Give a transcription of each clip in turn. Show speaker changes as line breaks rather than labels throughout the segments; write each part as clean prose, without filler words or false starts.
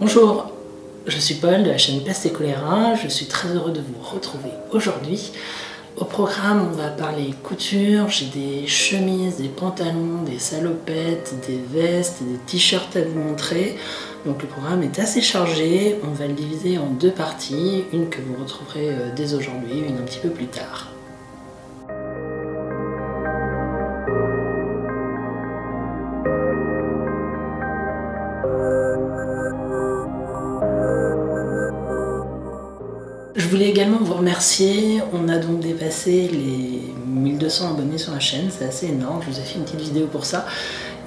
Bonjour, je suis Paul de la chaîne Peste et Choléra, je suis très heureux de vous retrouver aujourd'hui. Au programme, on va parler couture, j'ai des chemises, des pantalons, des salopettes, des vestes et des t-shirts à vous montrer. Donc le programme est assez chargé, on va le diviser en deux parties, une que vous retrouverez dès aujourd'hui, une un petit peu plus tard. Je voulais également vous remercier, on a donc dépassé les 1200 abonnés sur la chaîne, c'est assez énorme, je vous ai fait une petite vidéo pour ça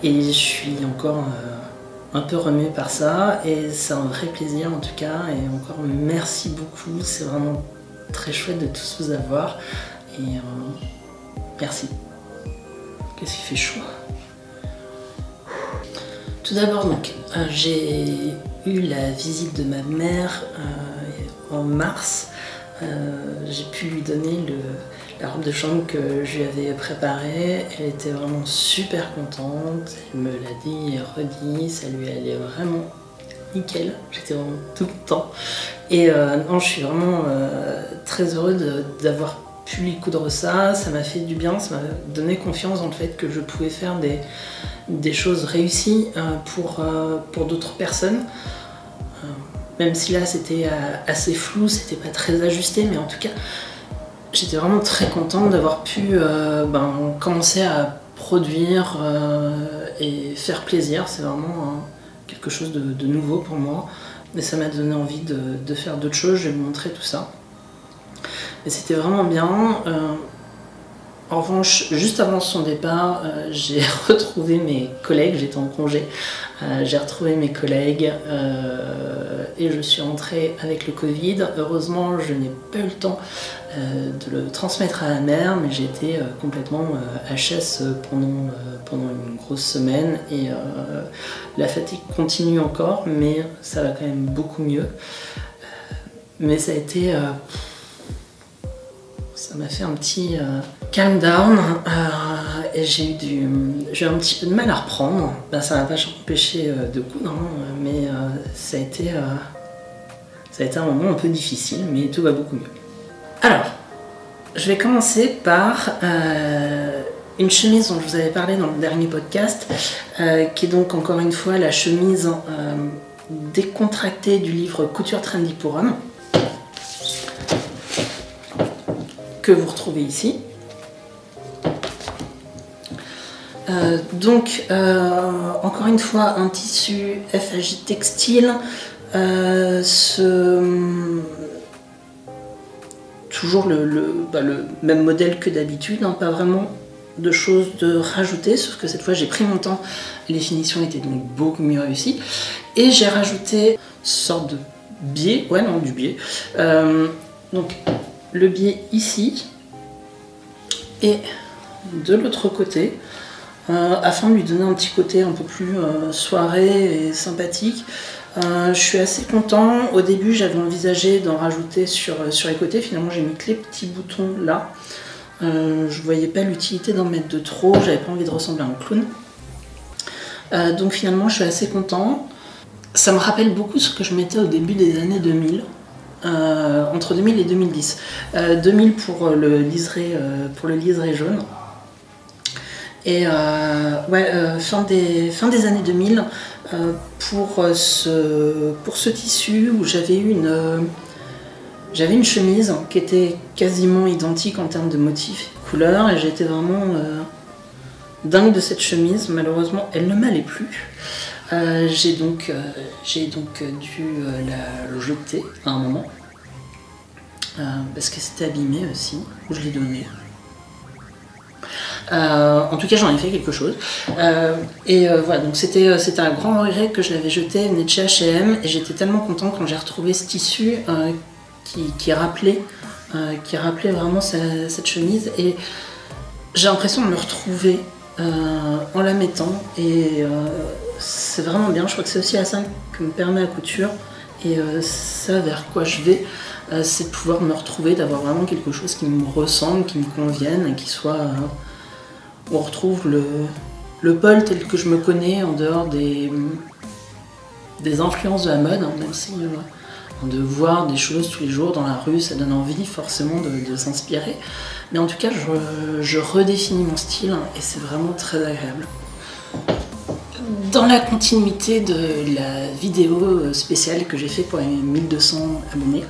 et je suis encore un peu remuée par ça et c'est un vrai plaisir en tout cas et encore merci beaucoup, c'est vraiment très chouette de tous vous avoir et merci. Qu'est-ce qu'il fait chaud. Tout d'abord donc, j'ai eu la visite de ma mère en mars. J'ai pu lui donner la robe de chambre que je lui avais préparée. Elle était vraiment super contente. Elle me l'a dit et redit. Ça lui allait vraiment nickel. J'étais vraiment tout content. Et non, je suis vraiment très heureux d'avoir pu lui coudre ça. Ça m'a fait du bien. Ça m'a donné confiance dans le fait que je pouvais faire des choses réussies pour d'autres personnes. Même si là c'était assez flou, c'était pas très ajusté, mais en tout cas j'étais vraiment très contente d'avoir pu commencer à produire et faire plaisir. C'est vraiment quelque chose de nouveau pour moi, mais ça m'a donné envie de faire d'autres choses. Je vais vous montrer tout ça. Et c'était vraiment bien. En revanche, juste avant son départ, j'ai retrouvé mes collègues, j'étais en congé, j'ai retrouvé mes collègues et je suis rentrée avec le Covid. Heureusement, je n'ai pas eu le temps de le transmettre à ma mère, mais j'ai été complètement HS pendant une grosse semaine et la fatigue continue encore, mais ça va quand même beaucoup mieux. Mais ça a été... ça m'a fait un petit calm down et j'ai eu un petit peu de mal à reprendre. Ben, ça m'a pas empêché de coudre, mais ça a été un moment un peu difficile, mais tout va beaucoup mieux. Alors, je vais commencer par une chemise dont je vous avais parlé dans le dernier podcast, qui est donc encore une fois la chemise décontractée du livre Couture Trendy pour hommes, que vous retrouvez ici. Encore une fois, un tissu FAJ textile, toujours le même modèle que d'habitude, hein, pas vraiment de choses de rajouter, sauf que cette fois j'ai pris mon temps, les finitions étaient donc beaucoup mieux réussies, et j'ai rajouté une sorte de biais, du biais, donc le biais ici et de l'autre côté afin de lui donner un petit côté un peu plus soirée et sympathique. Je suis assez content. Au début j'avais envisagé d'en rajouter sur les côtés, finalement j'ai mis que les petits boutons là. Je voyais pas l'utilité d'en mettre de trop, j'avais pas envie de ressembler à un clown. Donc finalement je suis assez content. Ça me rappelle beaucoup ce que je mettais au début des années 2000. Entre 2000 et 2010. 2000 pour le liseré jaune. Et fin des années 2000 pour ce tissu où j'avais une chemise qui était quasiment identique en termes de motifs et de couleurs et j'étais vraiment dingue de cette chemise. Malheureusement elle ne m'allait plus. J'ai donc dû la jeter à un moment parce que c'était abîmé aussi, où je l'ai donné. En tout cas j'en ai fait quelque chose voilà, donc c'était un grand regret que je l'avais jeté, venait de chez H&M et j'étais tellement contente quand j'ai retrouvé ce tissu qui rappelait vraiment cette chemise et j'ai l'impression de me retrouver en la mettant et c'est vraiment bien. Je crois que c'est aussi à ça que me permet la couture et ça vers quoi je vais, c'est de pouvoir me retrouver, d'avoir vraiment quelque chose qui me ressemble, qui me convienne et qui soit où on retrouve le Paul tel que je me connais en dehors des des influences de la mode, hein, même si de voir des choses tous les jours dans la rue, ça donne envie forcément de s'inspirer. Mais en tout cas, je redéfinis mon style et c'est vraiment très agréable. Dans la continuité de la vidéo spéciale que j'ai fait pour les 1200 abonnés,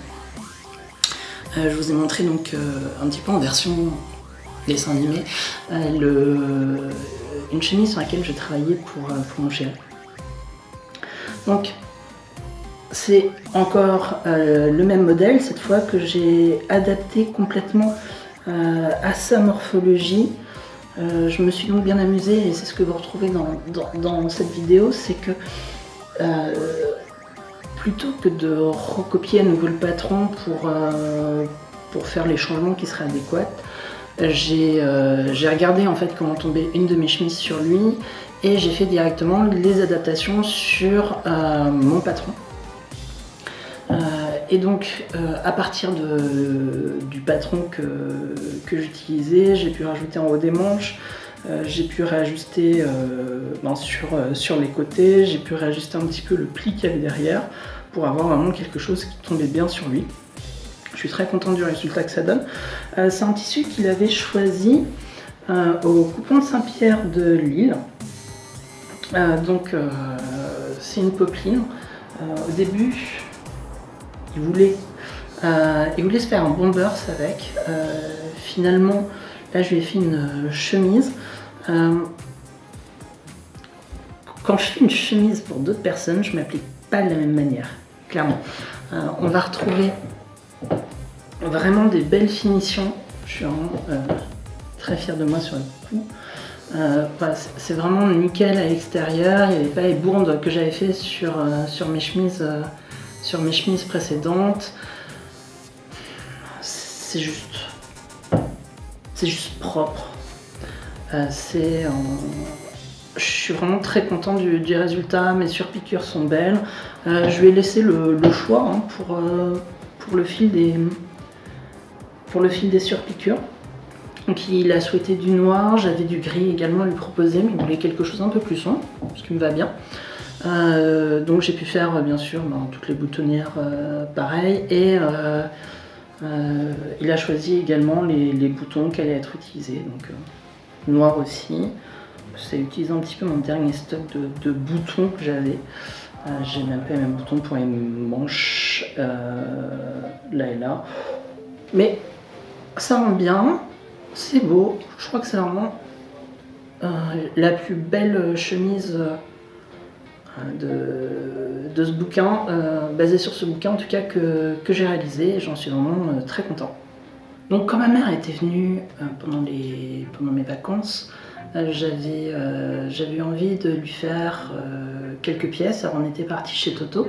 je vous ai montré donc un petit peu en version dessin animé une chemise sur laquelle je travaillais pour mon chéri. Donc c'est encore le même modèle, cette fois que j'ai adapté complètement à sa morphologie. Je me suis donc bien amusée et c'est ce que vous retrouvez dans cette vidéo, c'est que plutôt que de recopier à nouveau le patron pour faire les changements qui seraient adéquats, j'ai regardé en fait comment tomber une de mes chemises sur lui et j'ai fait directement les adaptations sur mon patron. Et donc à partir du patron que j'utilisais, j'ai pu rajouter en haut des manches, j'ai pu réajuster sur les côtés, j'ai pu réajuster un petit peu le pli qu'il y avait derrière pour avoir vraiment quelque chose qui tombait bien sur lui. Je suis très contente du résultat que ça donne. C'est un tissu qu'il avait choisi au Coupon de Saint-Pierre de Lille. C'est une popeline. Au début, il voulait se faire un bombers avec. Finalement, là, je lui ai fait une chemise. Quand je fais une chemise pour d'autres personnes, je ne m'applique pas de la même manière, clairement. On va retrouver vraiment des belles finitions. Je suis vraiment très fière de moi sur le coup. Voilà, c'est vraiment nickel à l'extérieur. Il n'y avait pas les bourdes que j'avais fait sur mes chemises précédentes. C'est juste propre. Je suis vraiment très contente du résultat. Mes surpiqûres sont belles. Je lui ai laissé le choix hein, pour le fil des surpiqûres. Donc il a souhaité du noir, j'avais du gris également à lui proposer, mais il voulait quelque chose un peu plus sombre, ce qui me va bien. Donc j'ai pu faire bien sûr toutes les boutonnières pareil, et il a choisi également les boutons qui allaient être utilisés, donc noir aussi. C'est utiliser un petit peu mon dernier stock de boutons que j'avais. J'ai même pas les mêmes boutons pour les manches là et là, mais ça rend bien. C'est beau, je crois que c'est vraiment la plus belle chemise de ce bouquin, basée sur ce bouquin en tout cas que j'ai réalisé, et j'en suis vraiment très content. Donc quand ma mère était venue pendant mes vacances, j'avais eu envie de lui faire quelques pièces. Alors on était parti chez Toto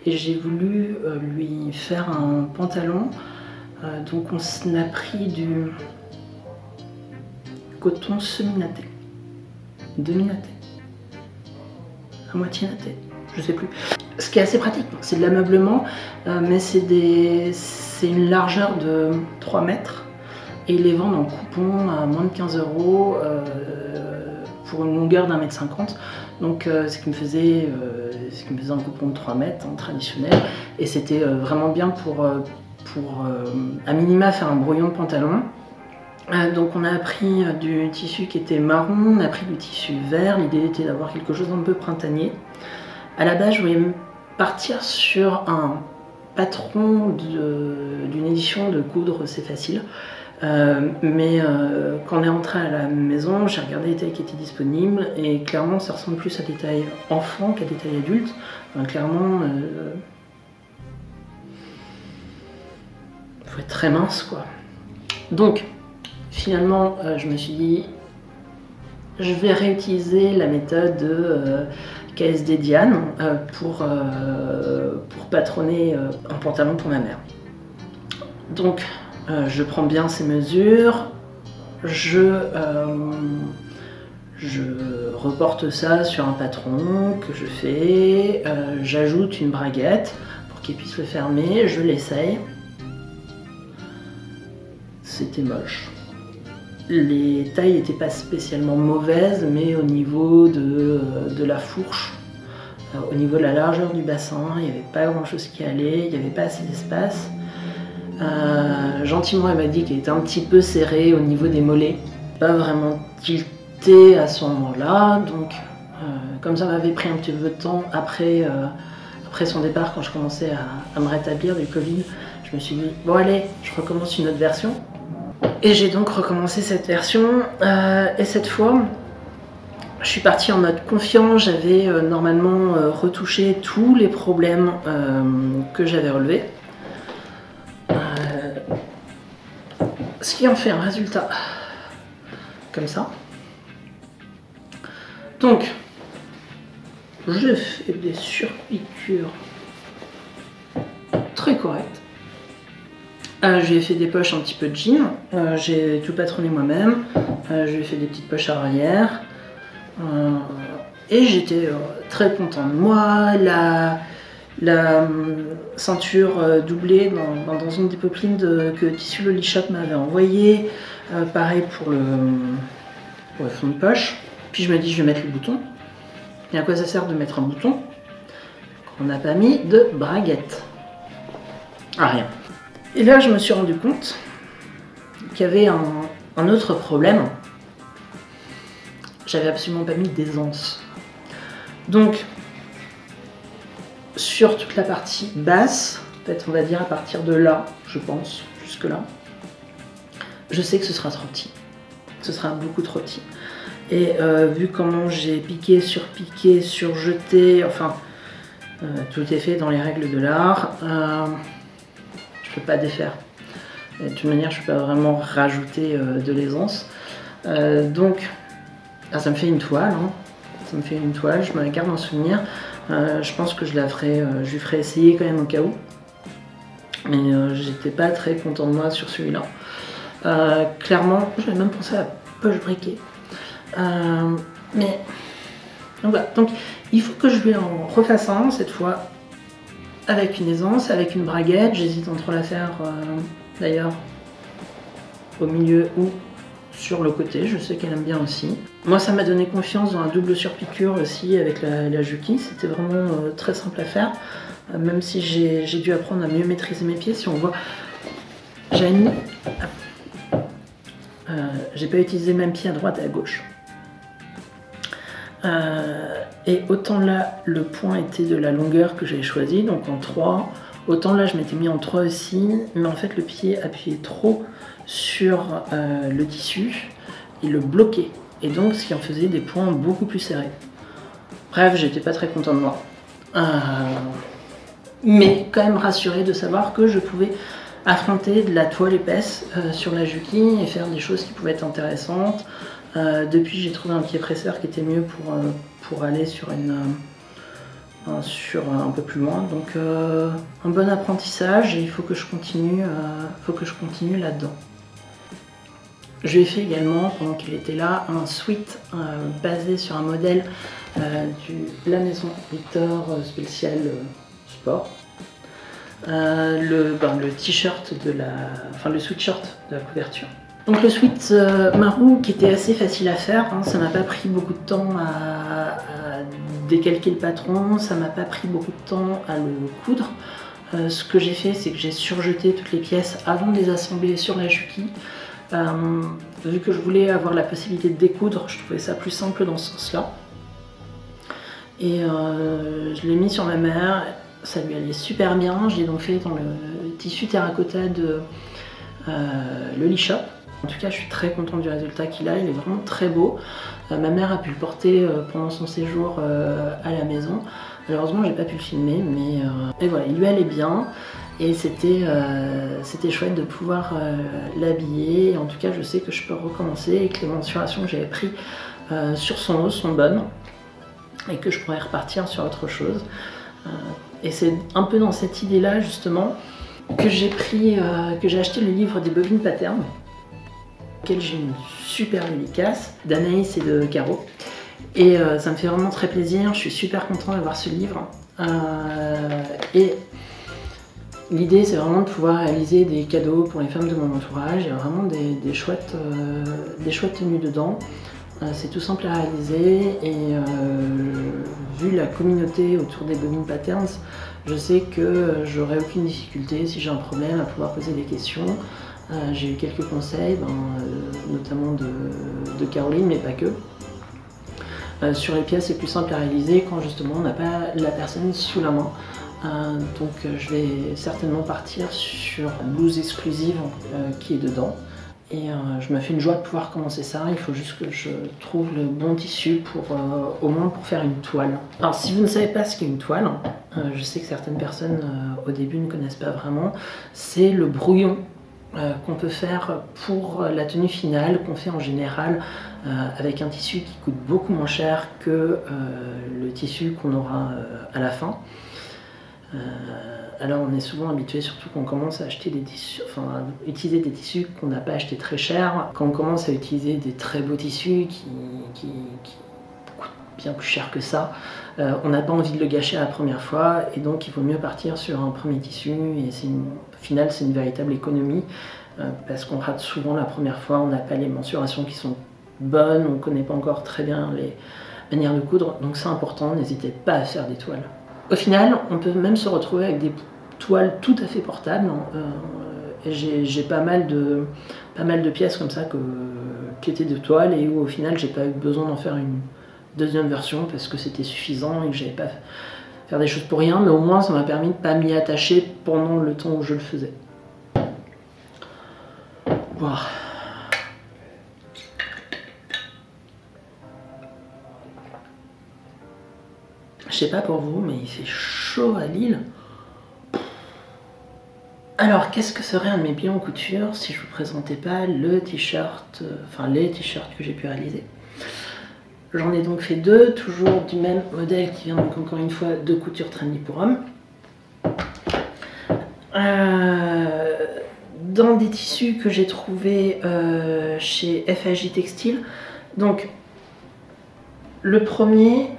et j'ai voulu lui faire un pantalon. Donc on a pris du coton semi-natté, demi-natté, à moitié natté, je sais plus. Ce qui est assez pratique, c'est de l'ameublement, mais c'est une largeur de 3 mètres et ils les vendent en coupon à moins de 15 € pour une longueur d'1,50 m. Donc ce qui me faisait un coupon de 3 mètres hein, traditionnel, et c'était vraiment bien pour à minima faire un brouillon de pantalon. Donc on a pris du tissu qui était marron, on a pris du tissu vert, l'idée était d'avoir quelque chose d'un peu printanier. À la base je voulais partir sur un patron d'une édition de Coudre c'est facile, mais quand on est rentré à la maison, j'ai regardé les tailles qui étaient disponibles et clairement ça ressemble plus à des tailles enfants qu'à des tailles adultes. Enfin, clairement, faut être très mince quoi. Donc finalement je me suis dit je vais réutiliser la méthode de KSD Diane pour patronner un pantalon pour ma mère. Donc je prends bien ces mesures, je reporte ça sur un patron que je fais, j'ajoute une braguette pour qu'il puisse le fermer, je l'essaye. C'était moche. Les tailles n'étaient pas spécialement mauvaises, mais au niveau de la fourche, Au niveau de la largeur du bassin, il n'y avait pas grand chose qui allait, il n'y avait pas assez d'espace. Gentiment, elle m'a dit qu'elle était un petit peu serrée au niveau des mollets, pas vraiment tiltée à ce moment-là, donc comme ça m'avait pris un petit peu de temps après son départ, quand je commençais à me rétablir du Covid, je me suis dit bon allez, je recommence une autre version. Et j'ai donc recommencé cette version, et cette fois, je suis partie en mode confiant. J'avais normalement retouché tous les problèmes que j'avais relevés. Ce qui en fait un résultat comme ça. Donc, je fais des surpiqûres très correctes. J'ai fait des poches un petit peu de jean. J'ai tout patronné moi-même. Je lui ai fait des petites poches à arrière. Et j'étais très content de moi. La ceinture doublée dans une des poplines que Tissu Loli Shop m'avait envoyé. Pareil pour le fond de poche. Puis je me dis je vais mettre le bouton. Et à quoi ça sert de mettre un bouton quand on n'a pas mis de braguette? Ah, rien. Et là je me suis rendu compte qu'il y avait un autre problème. J'avais absolument pas mis d'aisance. Donc, sur toute la partie basse, peut-être on va dire à partir de là, je pense, jusque là, je sais que ce sera trop petit. Ce sera beaucoup trop petit. Et vu comment j'ai piqué, surjeté, enfin, tout est fait dans les règles de l'art, je peux pas défaire. Et de toute manière, je peux pas vraiment rajouter de l'aisance. Donc, ça me fait une toile, hein. Ça me fait une toile, je me la garde en souvenir. Je pense que je lui ferai essayer quand même au cas où. Mais j'étais pas très content de moi sur celui-là. Clairement, j'avais même pensé à la poche briquet. Mais donc voilà, donc il faut que je lui en refasse un cette fois avec une aisance, avec une braguette. J'hésite entre la faire d'ailleurs au milieu ou sur le côté, je sais qu'elle aime bien aussi. Moi ça m'a donné confiance dans un double surpiqûre aussi avec la Juki, c'était vraiment très simple à faire, même si j'ai dû apprendre à mieux maîtriser mes pieds. Si on voit, j'ai pas utilisé le même pied à droite et à gauche. Et autant là le point était de la longueur que j'avais choisi, donc en 3, autant là je m'étais mis en 3 aussi, mais en fait le pied appuyait trop sur le tissu, il le bloquait, et donc ce qui en faisait des points beaucoup plus serrés. Bref, j'étais pas très content de moi. Mais quand même rassurée de savoir que je pouvais affronter de la toile épaisse sur la Juki et faire des choses qui pouvaient être intéressantes. Depuis, j'ai trouvé un pied presseur qui était mieux pour aller sur un peu plus loin. Donc un bon apprentissage, et il faut que je continue, là-dedans. Je lui ai fait également, pendant qu'il était là, un sweat basé sur un modèle de la maison Victor Spécial Sport. Le t-shirt le sweatshirt de la couverture. Donc le sweat Marou qui était assez facile à faire, hein, ça m'a pas pris beaucoup de temps à décalquer le patron, ça m'a pas pris beaucoup de temps à le coudre. Ce que j'ai fait, c'est que j'ai surjeté toutes les pièces avant de les assembler sur la Juki. Vu que je voulais avoir la possibilité de découdre, je trouvais ça plus simple dans ce sens-là. Et je l'ai mis sur ma mère, ça lui allait super bien. Je l'ai donc fait dans le tissu terracotta de Loli Shop. En tout cas, je suis très contente du résultat qu'il a, il est vraiment très beau. Ma mère a pu le porter pendant son séjour à la maison. Malheureusement, j'ai pas pu le filmer, mais voilà, il lui allait bien. Et c'était chouette de pouvoir l'habiller. En tout cas, je sais que je peux recommencer et que les mensurations que j'avais prises sur son os sont bonnes. Et que je pourrais repartir sur autre chose. Et c'est un peu dans cette idée-là, justement, que j'ai acheté le livre des bobines patterns, auquel j'ai une super dédicace d'Anaïs et de Caro. Et ça me fait vraiment très plaisir, je suis super contente d'avoir ce livre. Et l'idée, c'est vraiment de pouvoir réaliser des cadeaux pour les femmes de mon entourage. Il y a vraiment des chouettes tenues dedans. C'est tout simple à réaliser et vu la communauté autour des bobines patterns, je sais que j'aurai aucune difficulté si j'ai un problème à pouvoir poser des questions. J'ai eu quelques conseils, notamment de Caroline, mais pas que. Sur les pièces, c'est plus simple à réaliser quand justement on n'a pas la personne sous la main. Donc je vais certainement partir sur la blouse exclusive qui est dedans. Et je me fais une joie de pouvoir commencer ça. Il faut juste que je trouve le bon tissu pour au moins pour faire une toile. Alors si vous ne savez pas ce qu'est une toile, je sais que certaines personnes au début ne connaissent pas vraiment, c'est le brouillon qu'on peut faire pour la tenue finale, qu'on fait en général avec un tissu qui coûte beaucoup moins cher que le tissu qu'on aura à la fin. Alors on est souvent habitué, surtout quand on commence à acheter des tissus, à utiliser des tissus qu'on n'a pas acheté très cher, quand on commence à utiliser des très beaux tissus qui coûtent bien plus cher que ça, on n'a pas envie de le gâcher à la première fois et donc il vaut mieux partir sur un premier tissu et au final c'est une véritable économie parce qu'on rate souvent la première fois, on n'a pas les mensurations qui sont bonnes, on ne connaît pas encore très bien les manières de coudre, donc c'est important, n'hésitez pas à faire des toiles. Au final, on peut même se retrouver avec des toiles tout à fait portables. J'ai pas mal de pièces comme ça qui étaient de toiles et où au final j'ai pas eu besoin d'en faire une deuxième version parce que c'était suffisant et que j'avais pas faire des choses pour rien, mais au moins ça m'a permis de pas m'y attacher pendant le temps où je le faisais. Voilà. Je sais pas pour vous, mais il fait chaud à Lille. Alors, qu'est-ce que serait un de mes biens en couture si je vous présentais pas le t-shirt, les t-shirts que j'ai pu réaliser. J'en ai donc fait deux, toujours du même modèle qui vient donc encore une fois de Couture Trendy pour Hommes. Dans des tissus que j'ai trouvés chez FAJ Textile. Donc, le premier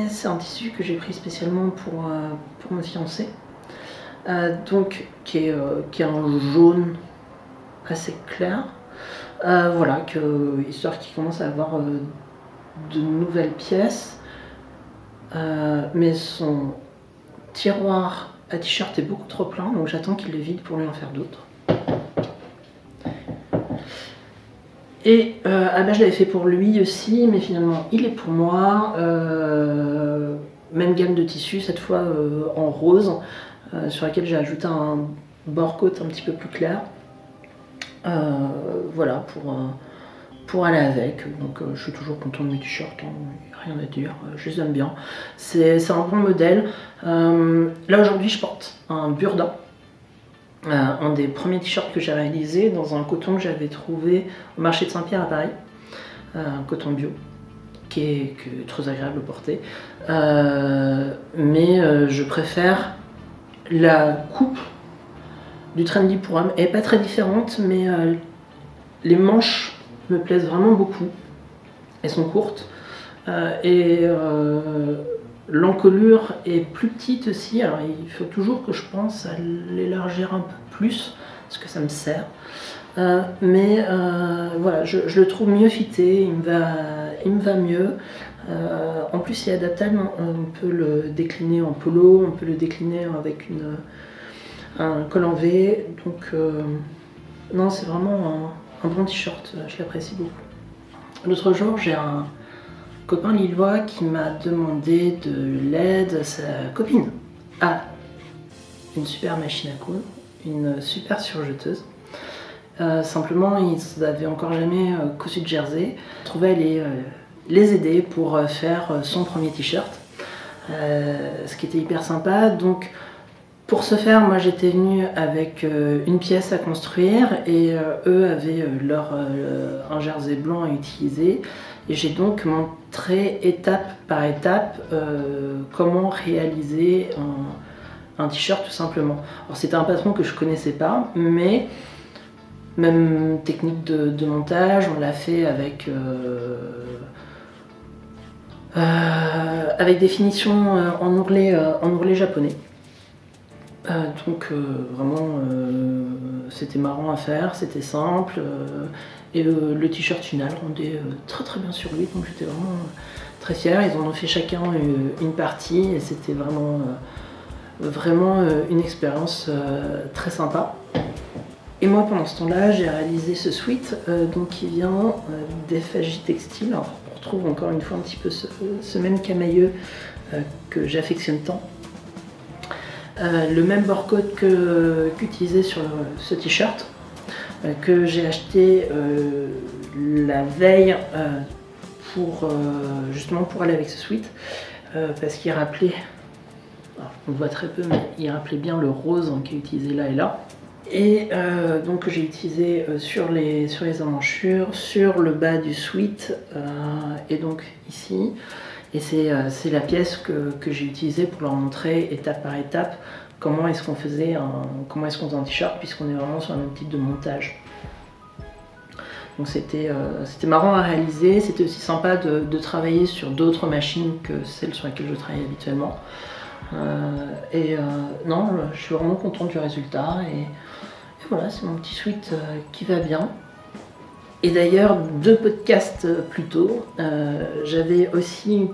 c'est un tissu que j'ai pris spécialement pour me fiancer. Qui est un jaune assez clair. Voilà, histoire qu'il commence à avoir de nouvelles pièces. Mais son tiroir à t-shirt est beaucoup trop plein, donc j'attends qu'il le vide pour lui en faire d'autres. Et je l'avais fait pour lui aussi, mais finalement il est pour moi. Même gamme de tissus, cette fois en rose, sur laquelle j'ai ajouté un bord côte un petit peu plus clair. Voilà, pour aller avec. Donc je suis toujours content de mes t-shirts, hein, rien à dire, je les aime bien. C'est un bon modèle. Là aujourd'hui je porte un Burda. Un des premiers t-shirts que j'ai réalisé dans un coton que j'avais trouvé au marché de Saint-Pierre à Paris, un coton bio, qui est très agréable à porter. Mais je préfère la coupe du Trendy pour Hommes. Elle n'est pas très différente, mais les manches me plaisent vraiment beaucoup. Elles sont courtes. L'encolure est plus petite aussi, alors il faut toujours que je pense à l'élargir un peu plus, parce que ça me sert. Voilà, je le trouve mieux fité, il me va mieux. En plus il est adaptable, on peut le décliner en polo, on peut le décliner avec un col en V. Donc non, c'est vraiment un bon t-shirt, je l'apprécie beaucoup. L'autre jour j'ai un copain lillois qui m'a demandé de l'aide. Sa copine a une super machine à coudre, une super surjeteuse. Simplement, ils n'avaient encore jamais cousu de jersey. Je trouvais aller les aider pour faire son premier t-shirt, ce qui était hyper sympa. Donc, pour ce faire, moi j'étais venue avec une pièce à construire et eux avaient un jersey blanc à utiliser. Et j'ai donc montré étape par étape comment réaliser un t-shirt tout simplement. Alors c'était un patron que je connaissais pas, mais même technique de montage, on l'a fait avec des finitions en ourlet japonais. Donc vraiment c'était marrant à faire, c'était simple. Et le t-shirt final rendait très très bien sur lui, donc j'étais vraiment très fière. Ils en ont fait chacun une partie et c'était vraiment une expérience très sympa. Et moi pendant ce temps-là, j'ai réalisé ce sweat donc qui vient d'Effagie Textile. Alors, on retrouve encore une fois un petit peu ce même camailleux que j'affectionne tant. Le même bord-côte qu'utilisé sur ce t-shirt que j'ai acheté la veille justement pour aller avec ce sweat parce qu'il rappelait, on le voit très peu, mais il rappelait bien le rose qui est utilisé là et là. Et donc j'ai utilisé sur les emmanchures, sur le bas du sweat et donc ici. Et c'est la pièce que j'ai utilisée pour leur montrer étape par étape comment est-ce qu'on faisait un t-shirt, puisqu'on est vraiment sur un autre type de montage. Donc c'était marrant à réaliser, c'était aussi sympa de travailler sur d'autres machines que celles sur lesquelles je travaille habituellement. Non, je suis vraiment contente du résultat et voilà, c'est mon petit sweat qui va bien. Et d'ailleurs, 2 podcasts plus tôt, j'avais aussi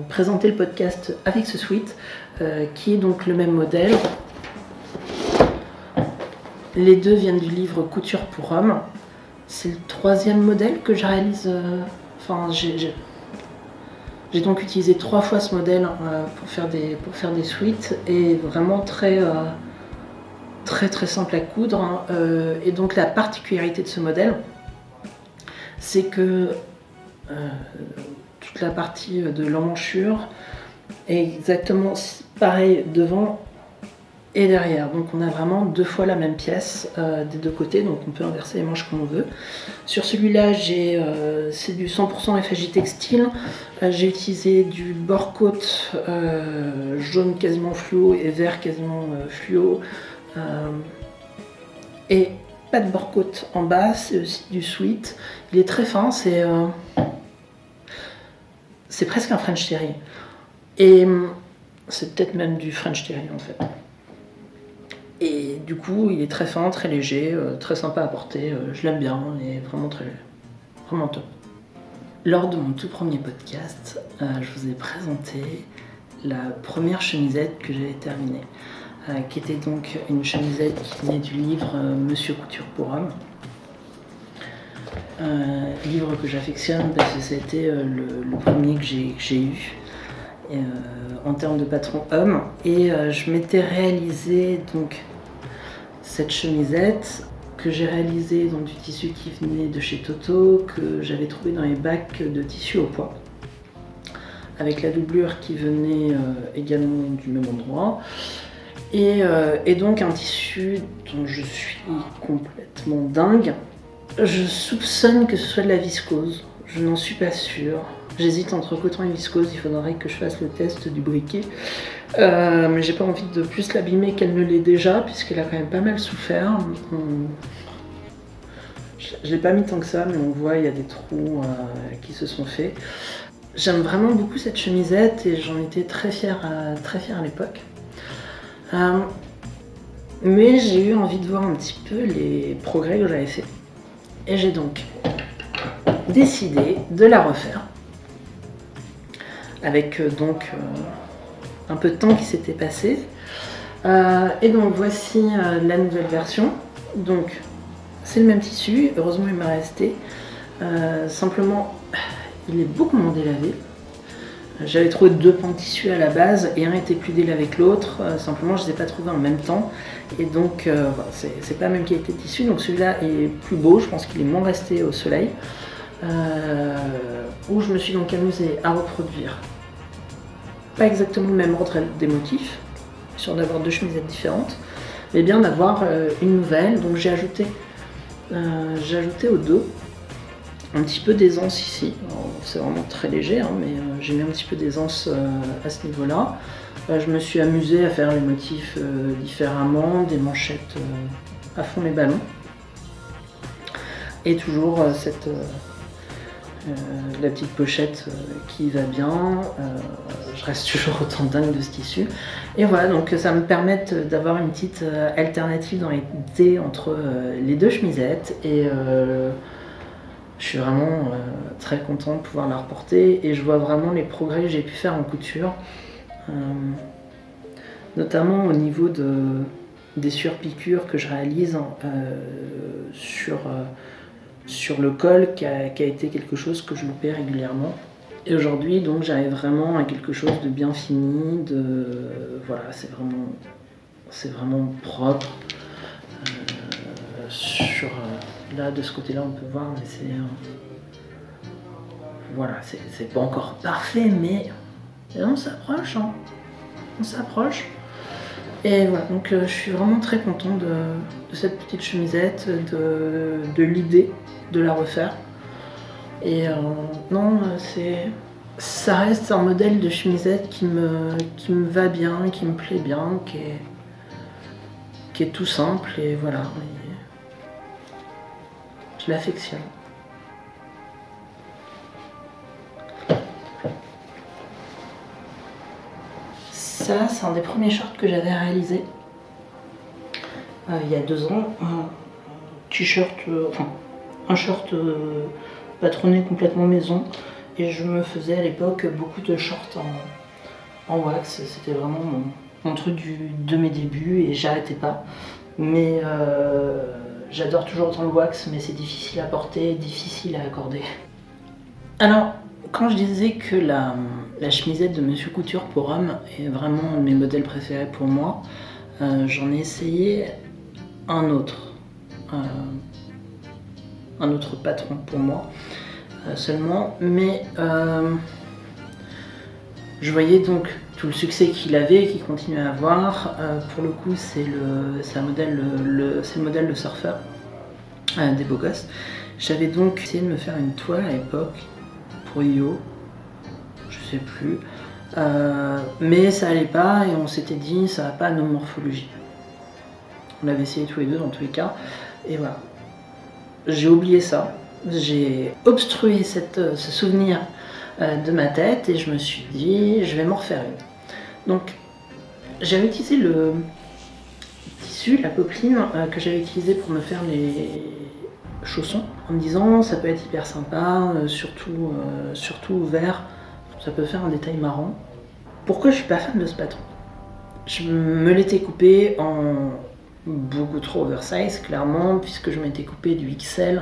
présenté le podcast avec ce sweat, qui est donc le même modèle. Les 2 viennent du livre Couture pour hommes. C'est le 3e modèle que je réalise. J'ai donc utilisé 3 fois ce modèle pour faire des sweats et vraiment très simple à coudre. Et donc la particularité de ce modèle, c'est que toute la partie de l'emmanchure est exactement pareil devant et derrière. Donc on a vraiment 2 fois la même pièce des 2 côtés, donc on peut inverser les manches comme on veut. Sur celui-là, c'est du 100% Effagie Textile. J'ai utilisé du bord-côte jaune quasiment fluo et vert quasiment fluo. Et pas de bord-côte en bas, c'est aussi du sweat. Il est très fin, c'est presque un French Terry. Et c'est peut-être même du French Terry en fait. Et du coup, il est très fin, très léger, très sympa à porter. Je l'aime bien, il est vraiment très léger. Vraiment top. Lors de mon tout premier podcast, je vous ai présenté la première chemisette que j'avais terminée. Qui était donc une chemisette qui venait du livre Monsieur Couture pour hommes. Livre que j'affectionne parce que c'était le premier que j'ai eu en termes de patron homme. Et je m'étais réalisé donc cette chemisette que j'ai réalisée dans du tissu qui venait de chez Toto, que j'avais trouvé dans les bacs de tissu au poids, avec la doublure qui venait également du même endroit. Et donc un tissu dont je suis complètement dingue. Je soupçonne que ce soit de la viscose, je n'en suis pas sûre. J'hésite entre coton et viscose, il faudrait que je fasse le test du briquet. Mais j'ai pas envie de plus l'abîmer qu'elle ne l'est déjà, puisqu'elle a quand même pas mal souffert. Je l'ai pas mis tant que ça, mais on voit il y a des trous qui se sont faits. J'aime vraiment beaucoup cette chemisette et j'en étais très fière à l'époque. Mais j'ai eu envie de voir un petit peu les progrès que j'avais fait. Et j'ai donc décidé de la refaire. Avec un peu de temps qui s'était passé. Et donc voici la nouvelle version. Donc c'est le même tissu, heureusement il m'a resté. Simplement, il est beaucoup moins délavé. J'avais trouvé 2 pans de tissu à la base et un était plus délavé avec l'autre, simplement je ne les ai pas trouvés en même temps et donc voilà, c'est pas la même qualité de tissu, donc celui-là est plus beau, je pense qu'il est moins resté au soleil, où je me suis donc amusée à reproduire pas exactement le même ordre des motifs, sur d'avoir 2 chemisettes différentes, mais bien d'avoir une nouvelle, donc j'ai ajouté au dos un petit peu d'aisance ici, c'est vraiment très léger, hein, mais j'ai mis un petit peu d'aisance à ce niveau-là. Je me suis amusée à faire les motifs différemment, des manchettes à fond les ballons. Et toujours la petite pochette qui va bien. Je reste toujours autant dingue de ce tissu. Et voilà, donc ça me permet d'avoir une petite alternative dans l'été entre les 2 chemisettes. Je suis vraiment très contente de pouvoir la reporter et je vois vraiment les progrès que j'ai pu faire en couture, notamment au niveau des surpiqûres que je réalise sur le col qui a été quelque chose que je loupais régulièrement. Et aujourd'hui, donc, j'arrive vraiment à quelque chose de bien fini, voilà, c'est vraiment propre. Là, de ce côté-là, on peut voir, mais voilà, c'est pas encore parfait, mais on s'approche, hein. On s'approche. Et voilà, donc je suis vraiment très contente de cette petite chemisette, de l'idée de la refaire. Et non, ça reste un modèle de chemisette qui me va bien, qui me plaît bien, qui est tout simple, et voilà. Je l'affectionne. Ça, c'est un des premiers shorts que j'avais réalisé il y a 2 ans. Un short patronné complètement maison. Et je me faisais à l'époque beaucoup de shorts en wax. C'était vraiment mon truc de mes débuts et j'arrêtais pas. Mais j'adore toujours autant le wax, mais c'est difficile à porter, difficile à accorder. Alors, quand je disais que la chemisette de Monsieur Couture pour homme est vraiment un de mes modèles préférés pour moi, j'en ai essayé un autre patron pour moi seulement, mais je voyais donc tout le succès qu'il avait et qu'il continuait à avoir. Pour le coup, c'est le modèle de surfeur des beaux gosses. J'avais donc essayé de me faire une toile à l'époque pour Yo, je sais plus, mais ça allait pas et on s'était dit ça va pas à nos morphologies. On l'avait essayé tous les deux dans tous les cas et voilà. J'ai oublié ça, j'ai obstrué ce souvenir de ma tête et je me suis dit je vais m'en refaire une. Donc j'avais utilisé le tissu, la popeline que j'avais utilisé pour me faire les chaussons en me disant ça peut être hyper sympa, surtout vert, ça peut faire un détail marrant. Pourquoi je suis pas fan de ce patron? Je me l'étais coupé en beaucoup trop oversize clairement, puisque je m'étais coupé du XL.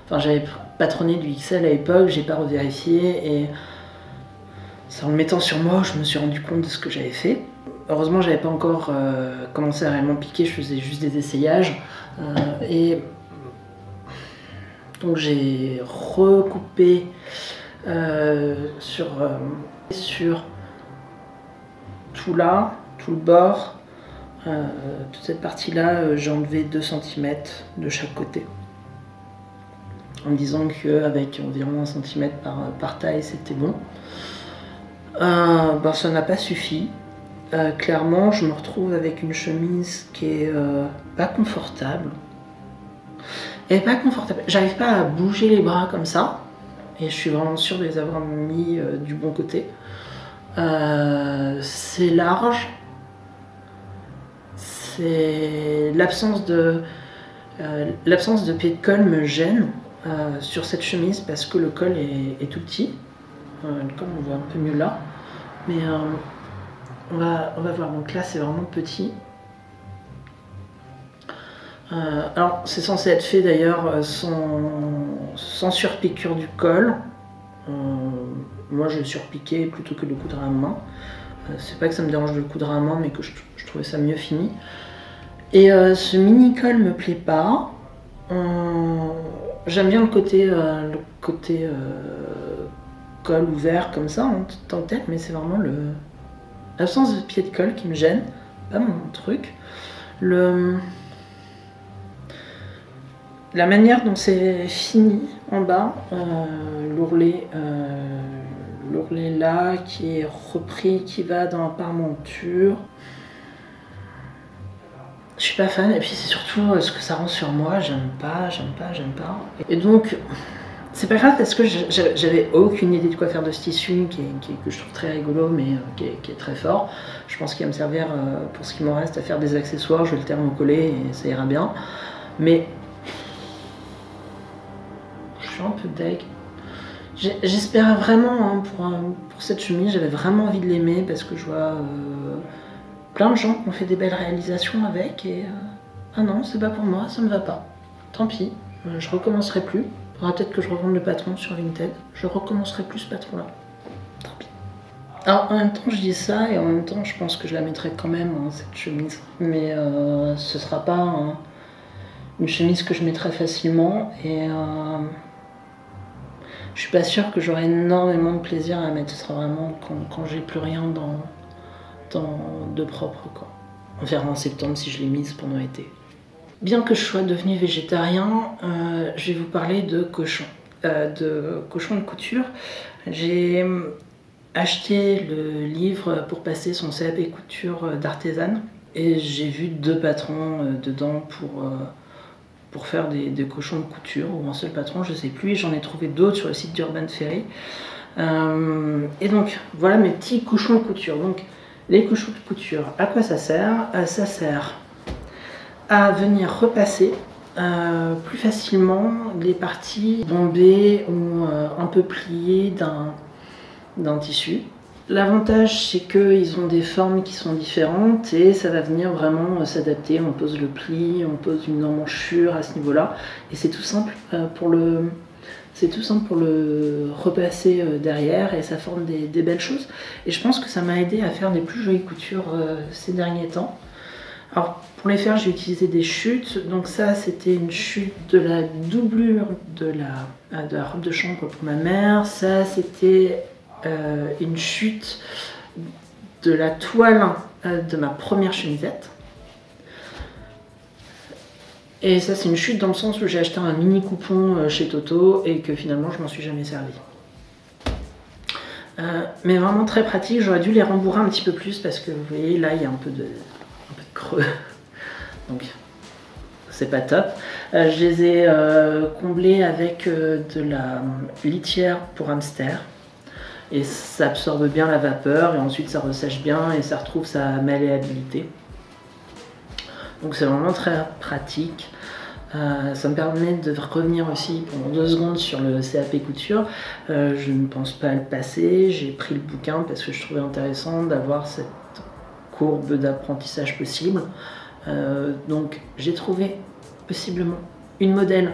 Enfin, j'avais patronné du XL à l'époque, j'ai pas revérifié et c'est en le mettant sur moi je me suis rendu compte de ce que j'avais fait. Heureusement, j'avais pas encore commencé à réellement piquer, je faisais juste des essayages et donc j'ai recoupé sur tout là, tout le bord, toute cette partie-là, j'ai enlevé 2 cm de chaque côté. En me disant qu'avec environ 1 cm par taille, c'était bon. Ben, ça n'a pas suffi. Clairement, je me retrouve avec une chemise qui est pas confortable. Elle est pas confortable. J'arrive pas à bouger les bras comme ça. Et je suis vraiment sûre de les avoir mis du bon côté. C'est large. L'absence de pied de colle me gêne sur cette chemise parce que le col est tout petit. Le col on voit un peu mieux là. Mais on va voir. Donc là c'est vraiment petit. Alors c'est censé être fait d'ailleurs sans surpiqûre du col. Moi je surpiquais plutôt que de coudre à la main. C'est pas que ça me dérange de le coudre à la main, mais que je trouvais ça mieux fini. Et ce mini col me plaît pas. J'aime bien le côté col ouvert comme ça en tant que tel, mais c'est vraiment l'absence de pied de colle qui me gêne. Pas mon truc. La manière dont c'est fini en bas, l'ourlet là qui est repris, qui va dans la parmenture. Je suis pas fan et puis c'est surtout ce que ça rend sur moi, j'aime pas. Et donc c'est pas grave parce que j'avais aucune idée de quoi faire de ce tissu que je trouve très rigolo mais qui est très fort. Je pense qu'il va me servir pour ce qui m'en reste à faire des accessoires, je vais le thermocoller et ça ira bien. Mais je suis un peu deg. J'espérais vraiment, hein, pour cette chemise, j'avais vraiment envie de l'aimer parce que je vois plein de gens qui ont fait des belles réalisations avec et ah non, c'est pas pour moi, ça me va pas. Tant pis, je recommencerai plus. Il faudra peut-être que je revende le patron sur Vinted. Je recommencerai plus ce patron-là. Tant pis. Alors en même temps, je dis ça et en même temps, je pense que je la mettrai quand même, hein, cette chemise. Mais ce sera pas une chemise que je mettrai facilement et je suis pas sûre que j'aurai énormément de plaisir à la mettre. Ce sera vraiment quand j'ai plus rien de propre, quoi. On verra en septembre si je l'ai mise pendant l'été. Bien que je sois devenue végétarien, je vais vous parler de cochon de couture. J'ai acheté le livre pour passer son CAP couture d'artisane et j'ai vu 2 patrons dedans pour faire des cochons de couture, ou un seul patron, je sais plus, et j'en ai trouvé d'autres sur le site d'Urban Ferry. Et donc, voilà mes petits cochons de couture. Donc, les cochons de couture, à quoi ça sert? Ça sert à venir repasser plus facilement les parties bombées ou un peu pliées d'un tissu. L'avantage, c'est qu'ils ont des formes qui sont différentes et ça va venir vraiment s'adapter. On pose le pli, on pose une emmanchure à ce niveau-là. Et c'est tout simple pour le repasser derrière et ça forme des belles choses. Et je pense que ça m'a aidé à faire des plus jolies coutures ces derniers temps. Alors pour les faire, j'ai utilisé des chutes. Donc ça, c'était une chute de la doublure de la robe de chambre pour ma mère. Ça, c'était une chute de la toile de ma première chemisette. Et ça, c'est une chute dans le sens où j'ai acheté un mini coupon chez Toto et que finalement je m'en suis jamais servi. Mais vraiment très pratique. J'aurais dû les rembourrer un petit peu plus parce que vous voyez là, il y a un peu de creux. Donc c'est pas top. Je les ai comblés avec de la litière pour hamster. Et ça absorbe bien la vapeur et ensuite ça ressèche bien et ça retrouve sa malléabilité. Donc c'est vraiment très pratique. Ça me permet de revenir aussi pendant 2 secondes sur le CAP couture. Je ne pense pas à le passer. J'ai pris le bouquin parce que je trouvais intéressant d'avoir cette courbe d'apprentissage possible. Donc j'ai trouvé possiblement une modèle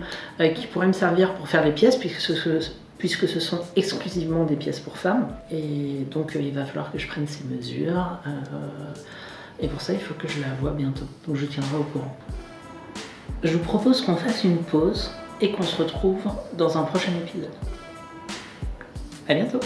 qui pourrait me servir pour faire les pièces puisque ce sont exclusivement des pièces pour femmes. Et donc il va falloir que je prenne ces mesures. Et pour ça, il faut que je la voie bientôt. Donc je tiendrai au courant. Je vous propose qu'on fasse une pause et qu'on se retrouve dans un prochain épisode. À bientôt!